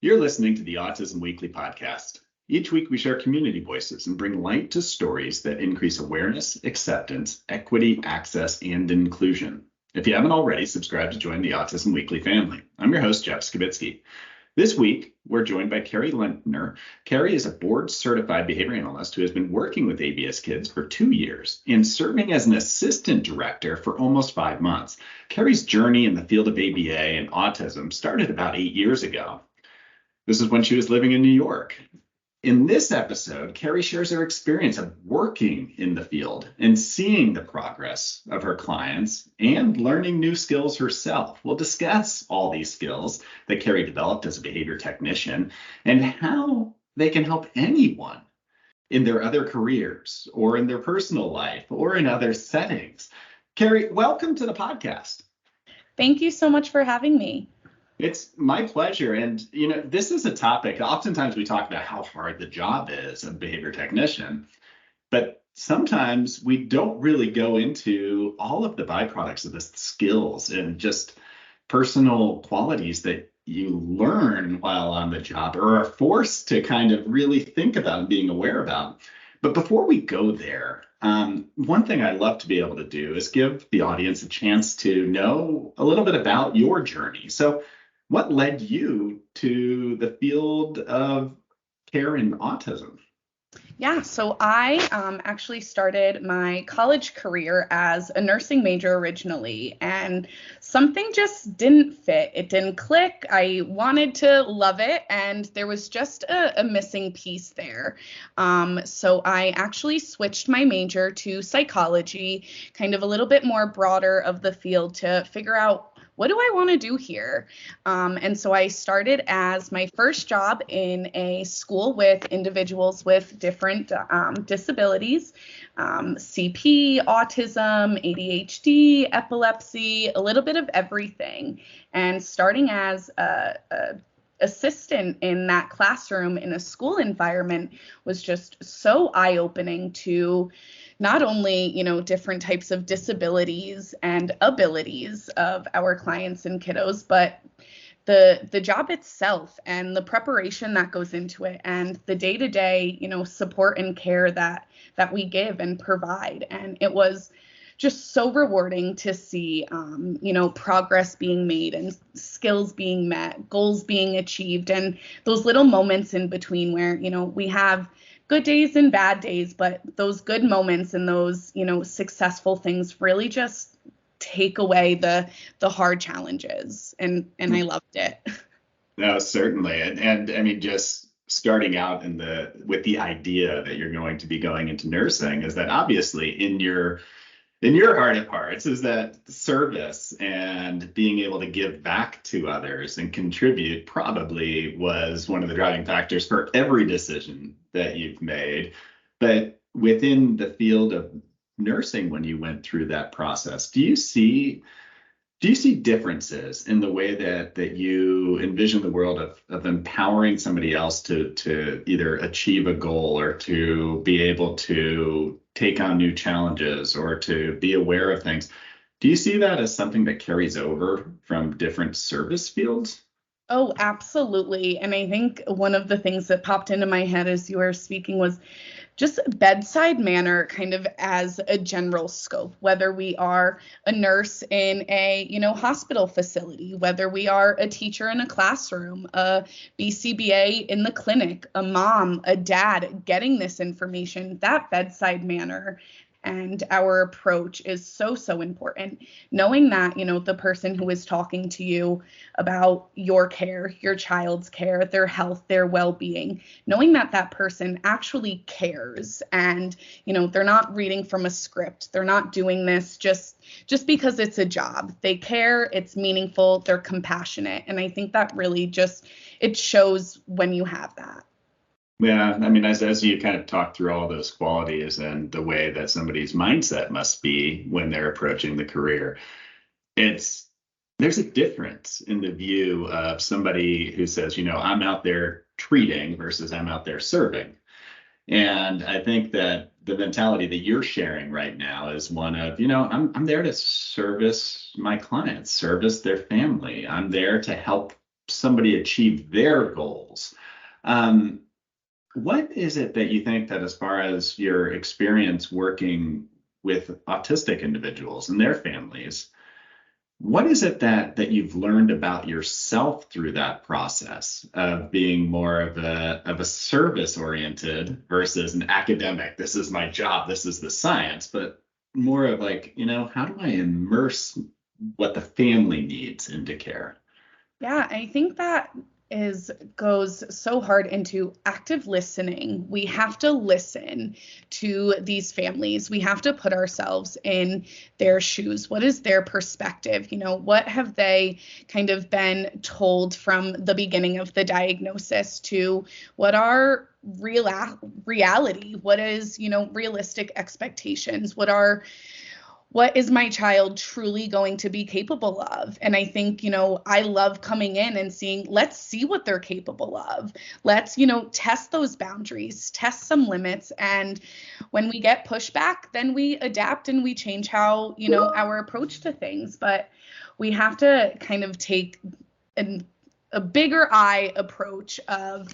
You're listening to the Autism Weekly podcast. Each week we share community voices and bring light to stories that increase awareness, acceptance, equity, access, and inclusion. If you haven't already, subscribe to join the Autism Weekly family. I'm your host, Jeff Skibitsky. This week, we're joined by Carrie Lentner. Carrie is a board-certified behavior analyst who has been working with ABS kids for 2 years and serving as an assistant director for almost 5 months. Carrie's journey in the field of ABA and autism started about 8 years ago. This is when she was living in New York. In this episode, Carrie shares her experience of working in the field and seeing the progress of her clients and learning new skills herself. We'll discuss all these skills that Carrie developed as a behavior technician and how they can help anyone in their other careers or in their personal life or in other settings. Carrie, welcome to the podcast. Thank you so much for having me. It's my pleasure. And, this is a topic, oftentimes we talk about how hard the job is of a behavior technician, but sometimes we don't really go into all of the byproducts of the skills and just personal qualities that you learn while on the job or are forced to kind of really think about and being aware about. But before we go there, one thing I love to be able to do is give the audience a chance to know a little bit about your journey. So what led you to the field of care in autism? Yeah, so I actually started my college career as a nursing major originally, and something just didn't fit. It didn't click. I wanted to love it, and there was just a missing piece there. So I actually switched my major to psychology, kind of a little bit more broader of the field to figure out what do I want to do here? And so I started as my first job in a school with individuals with different disabilities, CP, autism, ADHD, epilepsy, a little bit of everything. And starting as a assistant in that classroom in a school environment was just so eye-opening to not only, different types of disabilities and abilities of our clients and kiddos, but the job itself and the preparation that goes into it and the day-to-day, support and care that we give and provide. And it was just so rewarding to see, progress being made and skills being met, goals being achieved, and those little moments in between where, we have good days and bad days, but those good moments and those, successful things really just take away the hard challenges. And I loved it. No, certainly. And I mean, just starting out with the idea that you're going to be going into nursing is that obviously in your heart of hearts is that service and being able to give back to others and contribute probably was one of the driving factors for every decision that you've made. But within the field of nursing, when you went through that process, do you see differences in the way that you envision the world of empowering somebody else to either achieve a goal or to be able to take on new challenges or to be aware of things? Do you see that as something that carries over from different service fields? Oh, absolutely. And I think one of the things that popped into my head as you were speaking was just bedside manner kind of as a general scope, whether we are a nurse in a, hospital facility, whether we are a teacher in a classroom, a BCBA in the clinic, a mom, a dad, getting this information, that bedside manner and our approach is so, so important. Knowing that, the person who is talking to you about your care, your child's care, their health, their well-being, knowing that that person actually cares and, they're not reading from a script. They're not doing this just because it's a job. They care, it's meaningful, they're compassionate. And I think that really it shows when you have that. Yeah, I mean, as you kind of talk through all those qualities and the way that somebody's mindset must be when they're approaching the career, there's a difference in the view of somebody who says, I'm out there treating versus I'm out there serving. And I think that the mentality that you're sharing right now is one of, I'm there to service my clients, service their family. I'm there to help somebody achieve their goals. What is it that you think that, as far as your experience working with autistic individuals and their families, what is it that you've learned about yourself through that process of being more of a service oriented versus an academic? This is my job, this is the science, but more of like, how do I immerse what the family needs into care? Yeah, I think that goes so hard into active listening. We have to listen to these families. We have to put ourselves in their shoes. What is their perspective? What have they kind of been told from the beginning of the diagnosis to what are reality? What is, realistic expectations? What is my child truly going to be capable of? And I think, I love coming in and seeing, let's see what they're capable of. Let's, test those boundaries, test some limits. And when we get pushback, then we adapt and we change how, our approach to things. But we have to kind of take a bigger eye approach of,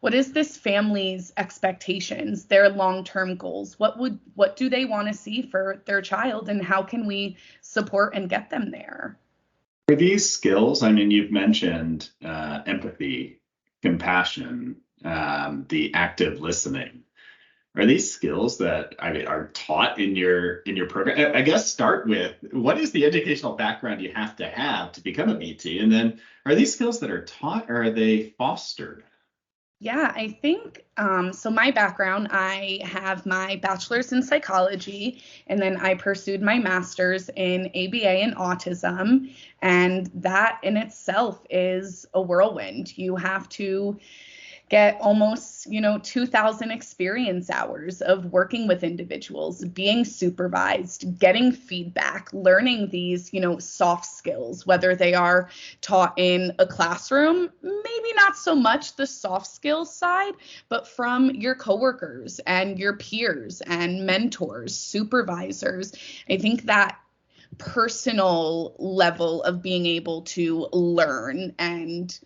what is this family's expectations, their long-term goals? What do they want to see for their child, and how can we support and get them there? For these skills, you've mentioned empathy, compassion, the active listening. Are these skills that are taught in your program? I guess start with, what is the educational background you have to become a BT? And then, are these skills that are taught, or are they fostered? Yeah, I think, so my background, I have my bachelor's in psychology, and then I pursued my master's in ABA in autism. And that in itself is a whirlwind. You have to get almost, 2,000 experience hours of working with individuals, being supervised, getting feedback, learning these, soft skills, whether they are taught in a classroom, maybe not so much the soft skills side, but from your coworkers and your peers and mentors, supervisors. I think that personal level of being able to learn and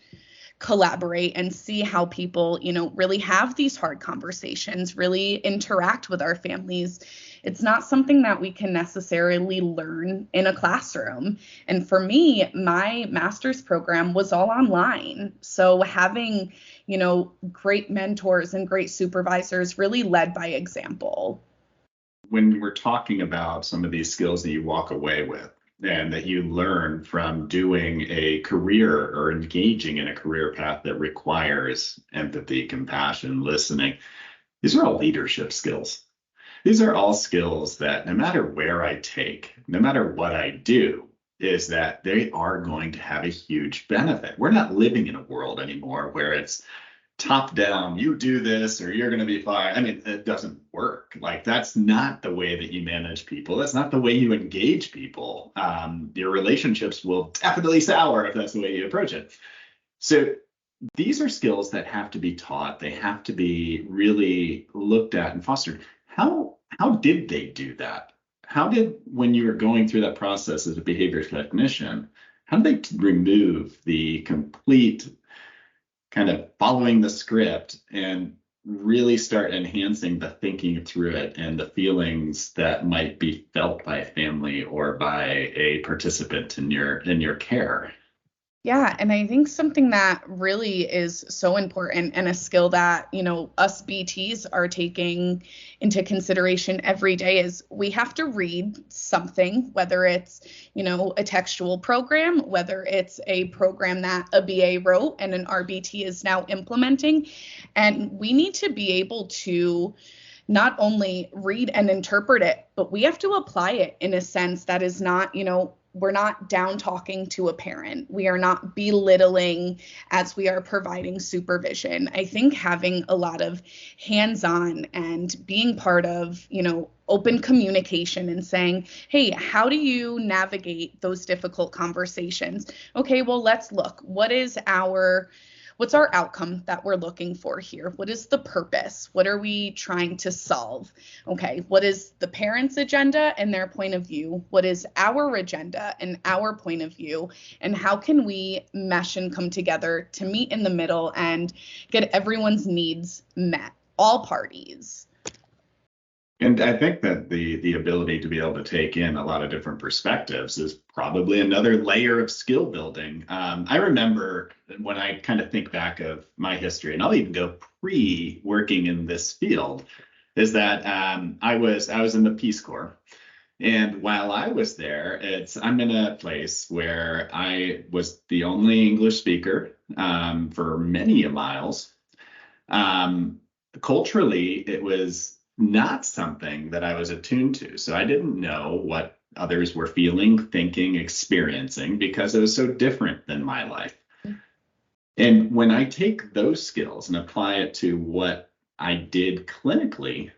collaborate and see how people, really have these hard conversations, really interact with our families. It's not something that we can necessarily learn in a classroom. And for me, my master's program was all online. So having, great mentors and great supervisors really led by example. When we're talking about some of these skills that you walk away with, and that you learn from doing a career or engaging in a career path that requires empathy, compassion, listening, these are all leadership skills. These are all skills that no matter where I take, no matter what I do, is that they are going to have a huge benefit. We're not living in a world anymore where it's top down, you do this or you're going to be fired. It doesn't work. Like, that's not the way that you manage people. That's not the way you engage people. Your relationships will definitely sour if that's the way you approach it. So these are skills that have to be taught. They have to be really looked at and fostered. How did they do that? When you were going through that process as a behavior technician, how did they remove the complete kind of following the script and really start enhancing the thinking through it and the feelings that might be felt by a family or by a participant in your care? Yeah, and I think something that really is so important, and a skill that, us BTs are taking into consideration every day, is we have to read something, whether it's, a textual program, whether it's a program that a BA wrote and an RBT is now implementing. And we need to be able to not only read and interpret it, but we have to apply it in a sense that is not, we're not down talking to a parent. We are not belittling as we are providing supervision. I think having a lot of hands-on and being part of, open communication and saying, hey, how do you navigate those difficult conversations? Okay, well, let's look. What what's our outcome that we're looking for here? What is the purpose? What are we trying to solve? Okay, what is the parents' agenda and their point of view? What is our agenda and our point of view? And how can we mesh and come together to meet in the middle and get everyone's needs met, all parties? And I think that the ability to be able to take in a lot of different perspectives is probably another layer of skill building. I remember when I kind of think back of my history, and I'll even go pre-working in this field, is that I was in the Peace Corps. And while I was there, I'm in a place where I was the only English speaker for many miles. Culturally, it was not something that I was attuned to. So I didn't know what others were feeling, thinking, experiencing, because it was so different than my life. And when I take those skills and apply it to what I did clinically,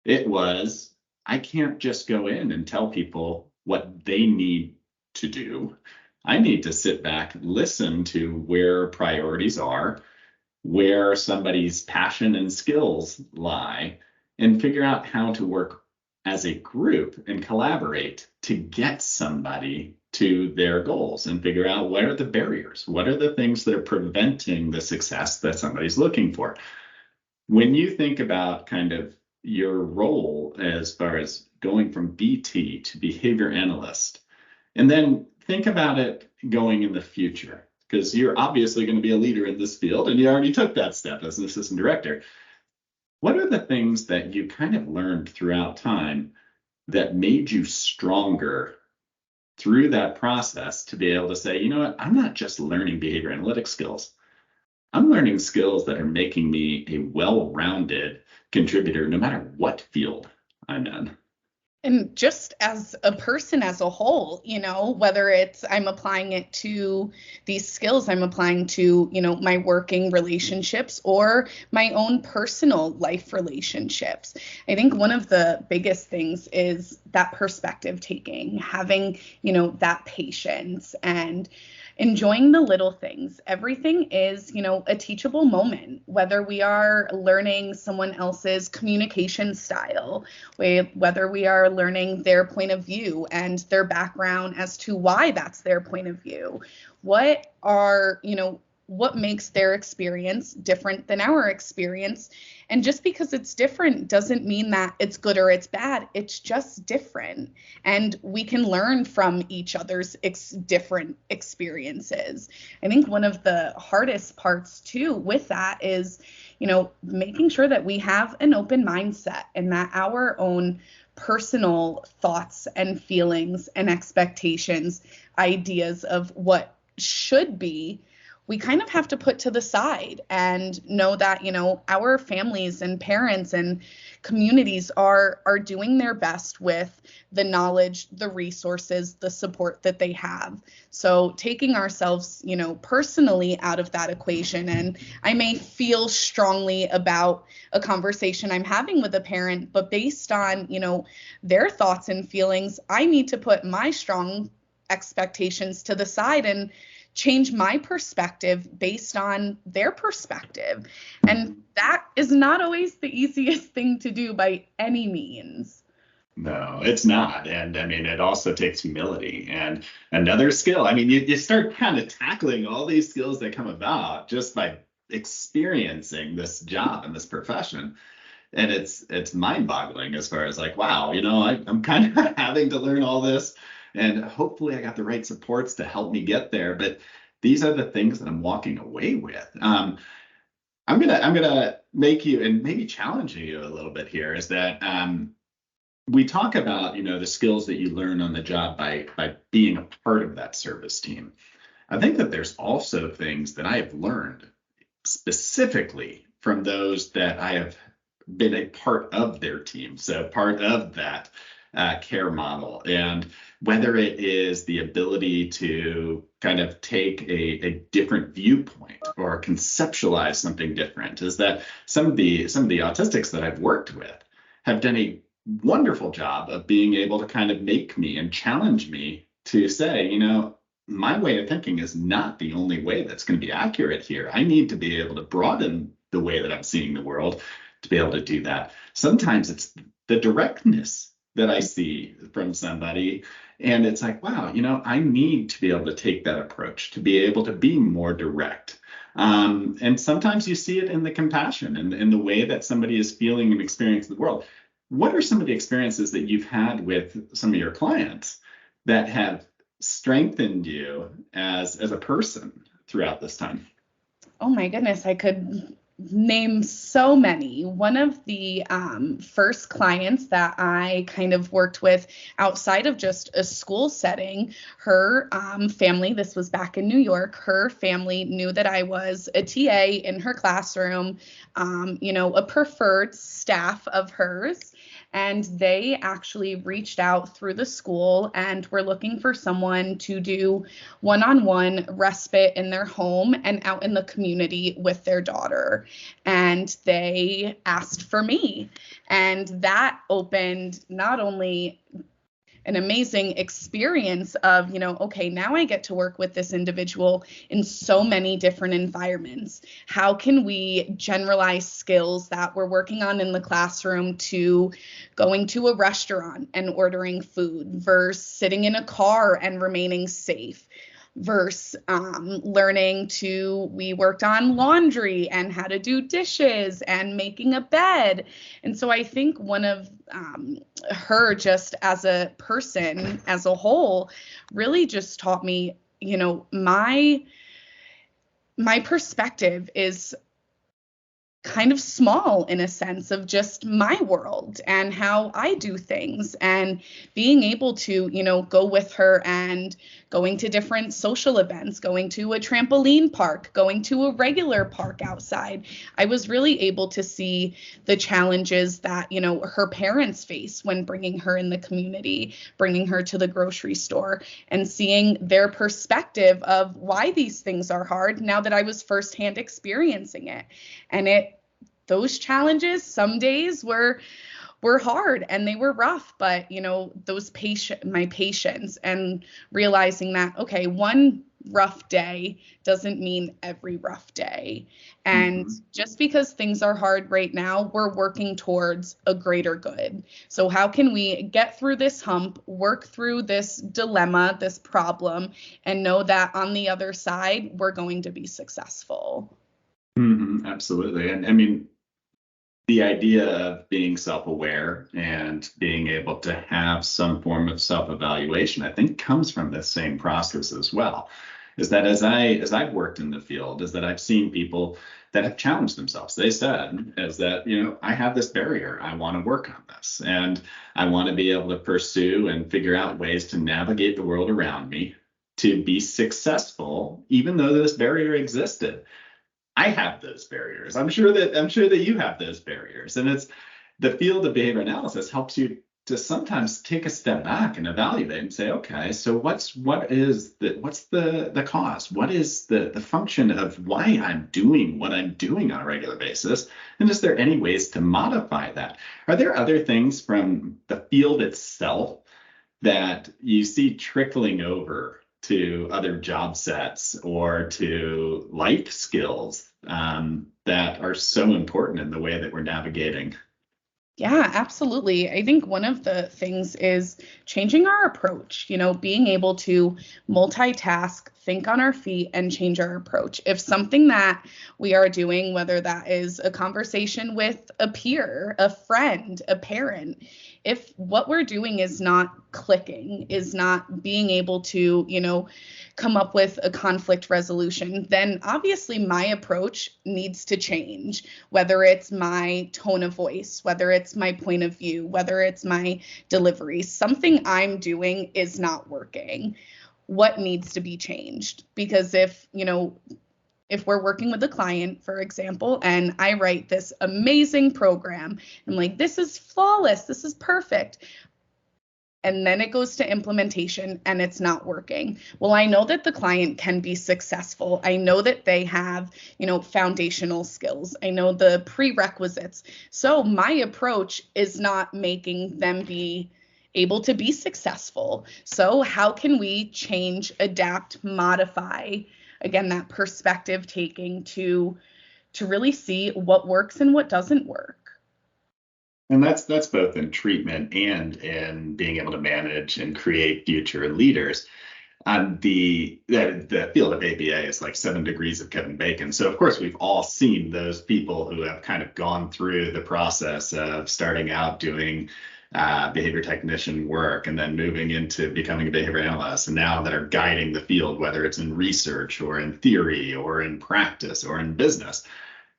it was, I can't just go in and tell people what they need to do. I need to sit back, listen to where priorities are, where somebody's passion and skills lie, and figure out how to work as a group and collaborate to get somebody to their goals and figure out what are the barriers, what are the things that are preventing the success that somebody's looking for. When you think about kind of your role as far as going from BT to behavior analyst, and then think about it going in the future, because you're obviously going to be a leader in this field and you already took that step as an assistant director. What are the things that you kind of learned throughout time that made you stronger through that process to be able to say, you know what, I'm not just learning behavior analytics skills. I'm learning skills that are making me a well-rounded contributor, no matter what field I'm in. And just as a person as a whole, whether it's I'm applying it to these skills, I'm applying to, my working relationships or my own personal life relationships. I think one of the biggest things is that perspective taking, having, that patience and enjoying the little things. Everything is, a teachable moment, whether we are learning someone else's communication style, whether we are learning their point of view and their background as to why that's their point of view. What makes their experience different than our experience? And just because it's different doesn't mean that it's good or it's bad. It's just different. And we can learn from each other's different experiences. I think one of the hardest parts too with that is, making sure that we have an open mindset and that our own personal thoughts and feelings and expectations, ideas of what should be, we kind of have to put to the side and know that, our families and parents and communities are doing their best with the knowledge, the resources, the support that they have. So taking ourselves, personally out of that equation, and I may feel strongly about a conversation I'm having with a parent, but based on, their thoughts and feelings, I need to put my strong expectations to the side and change my perspective based on their perspective. And that is not always the easiest thing to do by any means. No, it's not. And I mean, it also takes humility and another skill. I mean, you start kind of tackling all these skills that come about just by experiencing this job and this profession. And it's mind-boggling as far as like, wow, I'm kind of having to learn all this. And hopefully I got the right supports to help me get there. But these are the things that I'm walking away with. I'm gonna make you and maybe challenge you a little bit here is that we talk about, the skills that you learn on the job by being a part of that service team. I think that there's also things that I have learned specifically from those that I have been a part of their team. So part of that care model, and whether it is the ability to kind of take a different viewpoint or conceptualize something different, is that some of the autistics that I've worked with have done a wonderful job of being able to kind of make me and challenge me to say, my way of thinking is not the only way that's going to be accurate here. I need to be able to broaden the way that I'm seeing the world to be able to do that. Sometimes it's the directness that I see from somebody, and it's like, wow, I need to be able to take that approach, to be able to be more direct. And sometimes you see it in the compassion and in the way that somebody is feeling and experiencing the world. What are some of the experiences that you've had with some of your clients that have strengthened you as a person throughout this time? Oh my goodness, I could name so many. One of the first clients that I kind of worked with outside of just a school setting, her family, this was back in New York, her family knew that I was a TA in her classroom, a preferred staff of hers. And they actually reached out through the school and were looking for someone to do one-on-one respite in their home and out in the community with their daughter. And they asked for me. And that opened not only an amazing experience of, okay, now I get to work with this individual in so many different environments. How can we generalize skills that we're working on in the classroom to going to a restaurant and ordering food versus sitting in a car and remaining safe? Versus we worked on laundry and how to do dishes and making a bed. And so I think one of her, just as a person as a whole, really just taught me, my perspective is kind of small in a sense of just my world and how I do things, and being able to, go with her and going to different social events, going to a trampoline park, going to a regular park outside. I was really able to see the challenges that, her parents face when bringing her in the community, bringing her to the grocery store, and seeing their perspective of why these things are hard now that I was firsthand experiencing it. And those challenges some days were hard and they were rough, but my patience and realizing that, okay, one rough day doesn't mean every rough day. And just because things are hard right now, we're working towards a greater good. So how can we get through this hump, work through this dilemma, this problem, and know that on the other side, we're going to be successful? Absolutely. And I mean, the idea of being self-aware and being able to have some form of self-evaluation, I think, comes from this same process as well. Is that as I've worked in the field, is that I've seen people that have challenged themselves. They said, is that, I have this barrier. I want to work on this, and I want to be able to pursue and figure out ways to navigate the world around me to be successful, even though this barrier existed. I have those barriers. I'm sure that you have those barriers. And it's the field of behavior analysis helps you to sometimes take a step back and evaluate and say, okay, so what's the cause? What is the function of why I'm doing what I'm doing on a regular basis? And is there any ways to modify that? Are there other things from the field itself that you see trickling over to other job sets or to life skills that are so important in the way that we're navigating? Yeah, absolutely. I think one of the things is changing our approach, being able to multitask, think on our feet, and change our approach. If something that we are doing, whether that is a conversation with a peer, a friend, a parent, if what we're doing is not clicking, is not being able to, come up with a conflict resolution, then obviously my approach needs to change, whether it's my tone of voice, whether it's my point of view, whether it's my delivery. Something I'm doing is not working. What needs to be changed? Because if we're working with a client, for example, and I write this amazing program, I'm like, this is flawless, this is perfect. And then it goes to implementation and it's not working. Well, I know that the client can be successful. I know that they have, foundational skills. I know the prerequisites. So my approach is not making them be able to be successful. So how can we change, adapt, modify, again, that perspective taking to really see what works and what doesn't work? And that's both in treatment and in being able to manage and create future leaders. The field of ABA is like 7 degrees of Kevin Bacon. So of course we've all seen those people who have kind of gone through the process of starting out doing behavior technician work and then moving into becoming a behavior analyst, and now that are guiding the field, whether it's in research or in theory or in practice or in business.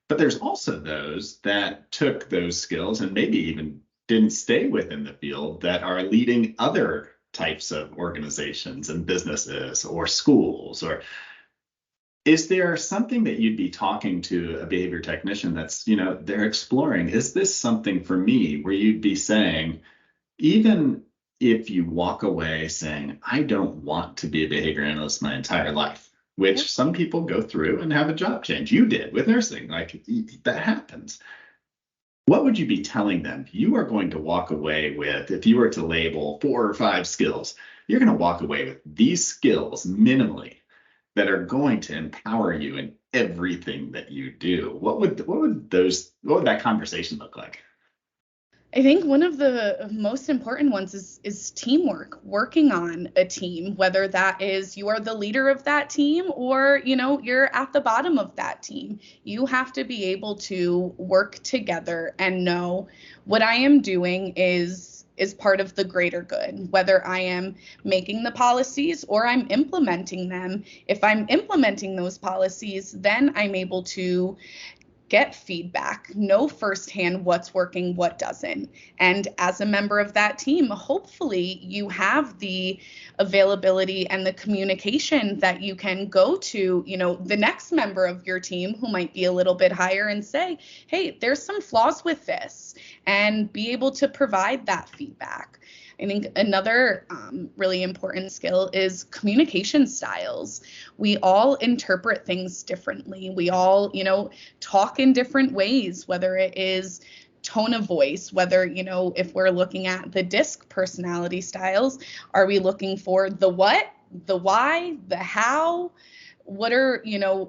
But there's also those that took those skills and maybe even didn't stay within the field that are leading other types of organizations and businesses or schools. Or is there something that you'd be talking to a behavior technician that's, they're exploring, is this something for me, where you'd be saying, even if you walk away saying, I don't want to be a behavior analyst my entire life, which some people go through and have a job change. You did with nursing, like that happens. What would you be telling them? You are going to walk away with, if you were to label 4 or 5 skills, you're going to walk away with these skills minimally that are going to empower you in everything that you do. What would that conversation look like? I think one of the most important ones is teamwork, working on a team, whether that is you are the leader of that team or, you're at the bottom of that team. You have to be able to work together and know what I am doing is part of the greater good, whether I am making the policies or I'm implementing them. If I'm implementing those policies, then I'm able to get feedback, know firsthand what's working, what doesn't. And as a member of that team, hopefully you have the availability and the communication that you can go to, the next member of your team who might be a little bit higher and say, hey, there's some flaws with this, and be able to provide that feedback. I think another really important skill is communication styles. We all interpret things differently. We all, talk in different ways, whether it is tone of voice, whether, if we're looking at the DISC personality styles, are we looking for the what, the why, the how?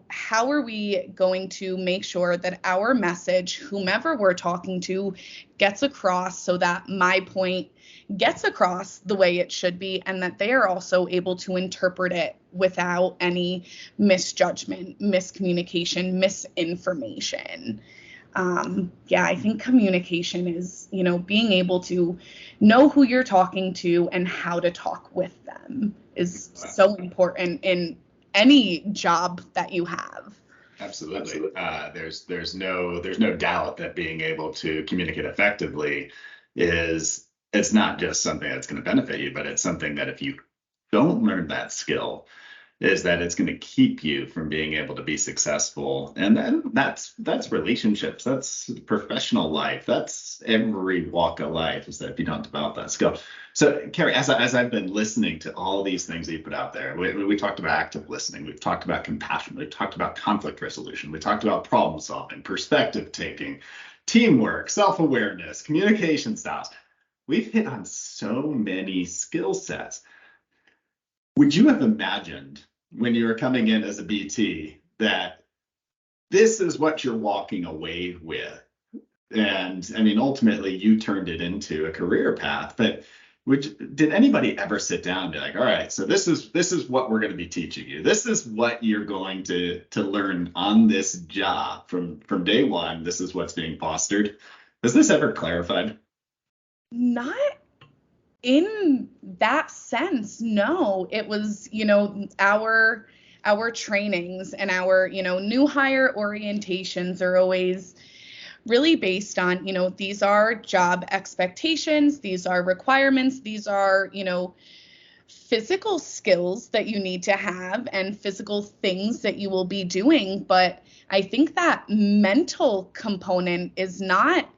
How are we going to make sure that our message, whomever we're talking to, gets across so that my point gets across the way it should be, and that they are also able to interpret it without any misjudgment, miscommunication, misinformation. I think communication is, being able to know who you're talking to and how to talk with them is so important in any job that you have. Absolutely. There's no doubt that being able to communicate effectively it's not just something that's going to benefit you, but it's something that if you don't learn that skill, is that it's going to keep you from being able to be successful. And then that's relationships, that's professional life, that's every walk of life, is that if you don't develop that skill. So Carrie, as I've been listening to all these things that you put out there, we talked about active listening, we've talked about compassion, we've talked about conflict resolution, we talked about problem solving, perspective taking, teamwork, self-awareness, communication styles. We've hit on so many skill sets. Would you have imagined when you were coming in as a BT that this is what you're walking away with? And I mean, ultimately you turned it into a career path, but did anybody ever sit down and be like, all right, so this is what we're going to be teaching you. This is what you're going to learn on this job from day one. This is what's being fostered. Has this ever clarified? Not in that sense, no. It was, our trainings and our, new hire orientations are always really based on, these are job expectations, these are requirements, these are, physical skills that you need to have and physical things that you will be doing. But I think that mental component is not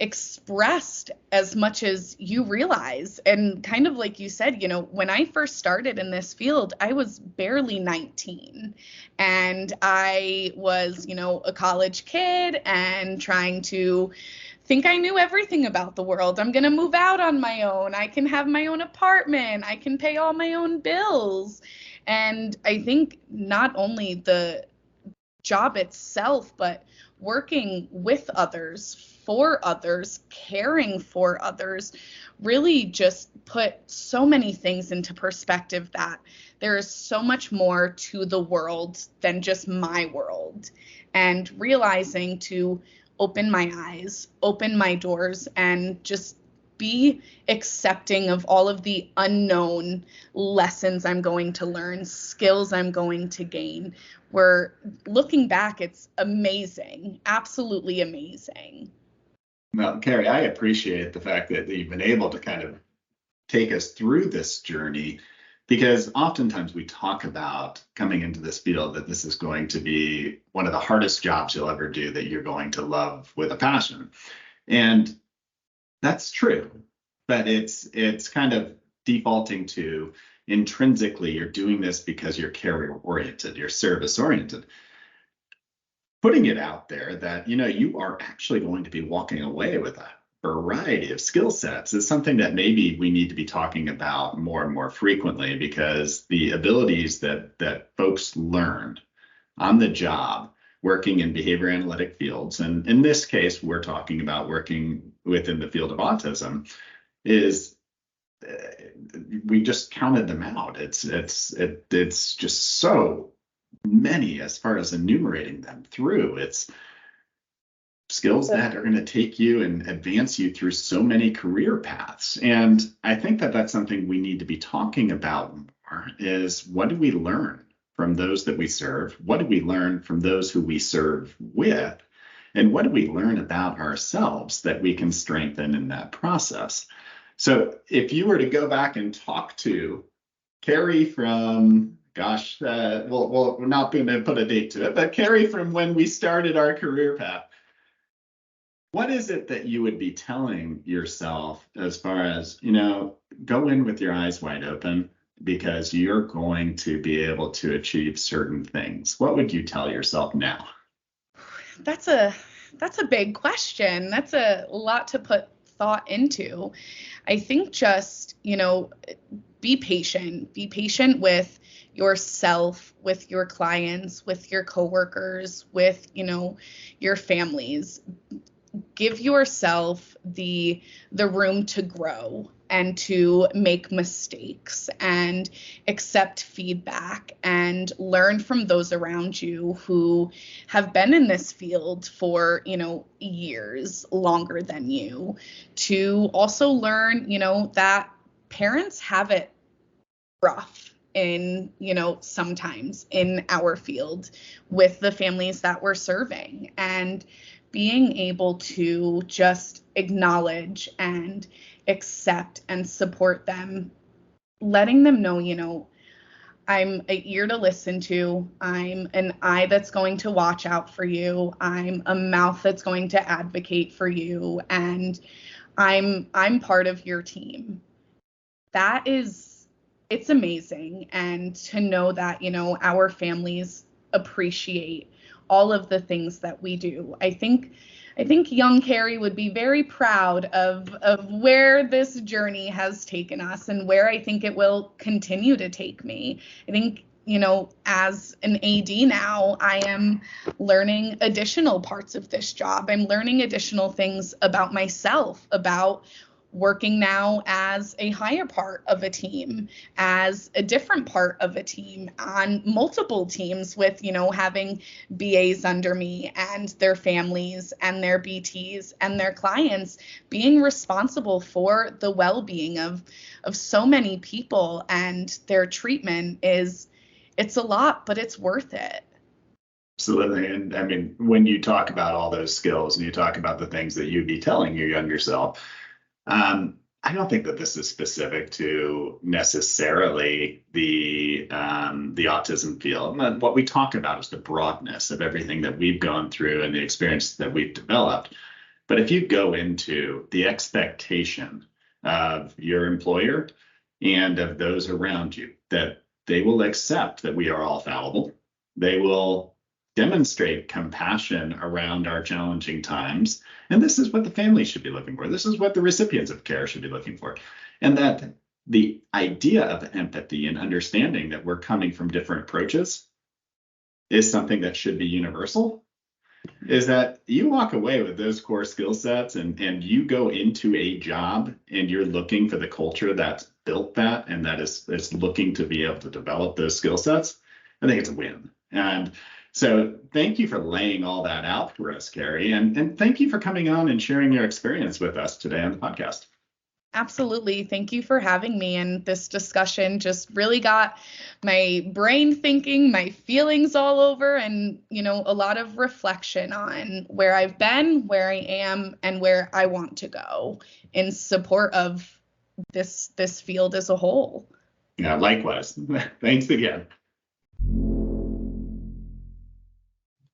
expressed as much as you realize. And kind of like you said, when I first started in this field, I was barely 19 and I was, a college kid and trying to think I knew everything about the world. I'm going to move out on my own. I can have my own apartment. I can pay all my own bills. And I think not only the job itself, but working with others, for others, caring for others, really just put so many things into perspective that there is so much more to the world than just my world. And realizing to open my eyes, open my doors, and just be accepting of all of the unknown lessons I'm going to learn, skills I'm going to gain. Where looking back, it's amazing, absolutely amazing. Well, Carrie, I appreciate the fact that you've been able to kind of take us through this journey, because oftentimes we talk about coming into this field that this is going to be one of the hardest jobs you'll ever do, that you're going to love with a passion. And that's true, but it's kind of defaulting to intrinsically you're doing this because you're career oriented, you're service oriented. Putting it out there that, you are actually going to be walking away with a variety of skill sets is something that maybe we need to be talking about more and more frequently, because the abilities that folks learn on the job working in behavior analytic fields, and in this case, we're talking about working within the field of autism, is we just counted them out. It's just so many as far as enumerating them through. It's skills that are going to take you and advance you through so many career paths. And I think that that's something we need to be talking about more, is what do we learn from those that we serve? What do we learn from those who we serve with? And what do we learn about ourselves that we can strengthen in that process? So if you were to go back and talk to Carrie from, we're not going to put a date to it, but Carrie from when we started our career path, what is it that you would be telling yourself as far as, go in with your eyes wide open, because you're going to be able to achieve certain things? What would you tell yourself now? That's a big question. That's a lot to put thought into. I think just, be patient. Be patient with yourself, with your clients, with your coworkers, with, your families. Give yourself the room to grow and to make mistakes and accept feedback and learn from those around you who have been in this field for, years longer than you, to also learn, that parents have it rough in, sometimes in our field with the families that we're serving, and being able to just acknowledge and accept and support them, letting them know, I'm an ear to listen to, I'm an eye that's going to watch out for you, I'm a mouth that's going to advocate for you, and I'm part of your team. It's amazing. And to know that, our families appreciate all of the things that we do. I think young Carrie would be very proud of where this journey has taken us and where I think it will continue to take me. I think, as an AD now, I am learning additional parts of this job. I'm learning additional things about myself, about working now as a higher part of a team, as a different part of a team, on multiple teams with, having BAs under me and their families and their BTs and their clients, being responsible for the well-being of so many people, and their treatment it's a lot, but it's worth it. Absolutely. And I mean, when you talk about all those skills and you talk about the things that you'd be telling your younger self, I don't think that this is specific to necessarily the autism field. What we talk about is the broadness of everything that we've gone through and the experience that we've developed. But if you go into the expectation of your employer and of those around you, that they will accept that we are all fallible, they will demonstrate compassion around our challenging times. And this is what the family should be looking for. This is what the recipients of care should be looking for. And that the idea of empathy and understanding that we're coming from different approaches is something that should be universal, is that you walk away with those core skill sets and you go into a job and you're looking for the culture that's built that and that is looking to be able to develop those skill sets. I think it's a win. And so thank you for laying all that out for us, Carrie. And thank you for coming on and sharing your experience with us today on the podcast. Absolutely. Thank you for having me. And this discussion just really got my brain thinking, my feelings all over, and, a lot of reflection on where I've been, where I am, and where I want to go in support of this field as a whole. Yeah, likewise. Thanks again.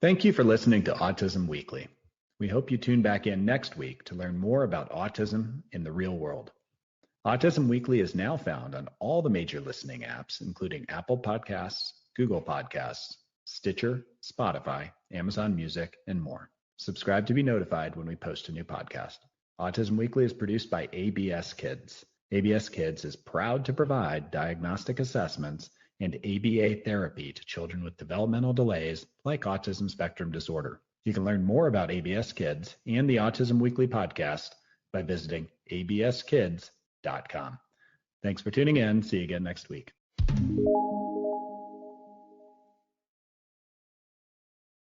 Thank you for listening to Autism Weekly. We hope you tune back in next week to learn more about autism in the real world. Autism Weekly is now found on all the major listening apps, including Apple Podcasts, Google Podcasts, Stitcher, Spotify, Amazon Music, and more. Subscribe to be notified when we post a new podcast. Autism Weekly is produced by ABS Kids. ABS Kids is proud to provide diagnostic assessments and ABA therapy to children with developmental delays like Autism Spectrum Disorder. You can learn more about ABS Kids and the Autism Weekly podcast by visiting abskids.com. Thanks for tuning in. See you again next week.